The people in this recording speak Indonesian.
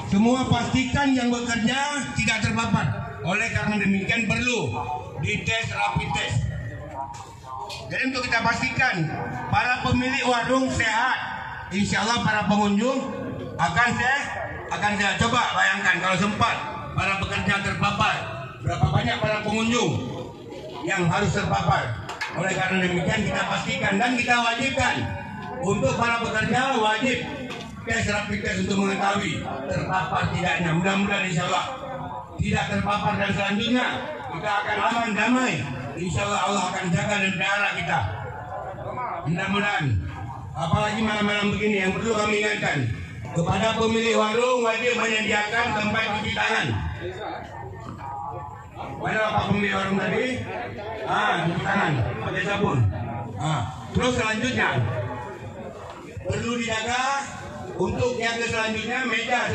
Semua pastikan yang bekerja tidak terpapar. Oleh karena demikian perlu dites rapid test. Jadi untuk kita pastikan para pemilik warung sehat, insya Allah para pengunjung akan saya coba bayangkan kalau sempat para pekerja terpapar, berapa banyak para pengunjung yang harus terpapar. Oleh karena demikian kita pastikan dan kita wajibkan untuk para pekerja wajib tes rapid test untuk mengetahui terpapar tidaknya. Mudah-mudahan insya Allah tidak terpapar dan selanjutnya kita akan aman damai. Insya Allah akan jaga dan pelihara kita. Mudah-mudahan. Apalagi malam-malam begini yang perlu kami ingatkan kepada pemilik warung wajib menyediakan tempat cuci tangan. Mana Pak pemilik warung tadi? Cuci tangan pakai sabun. Terus selanjutnya perlu dijaga untuk yang selanjutnya meja.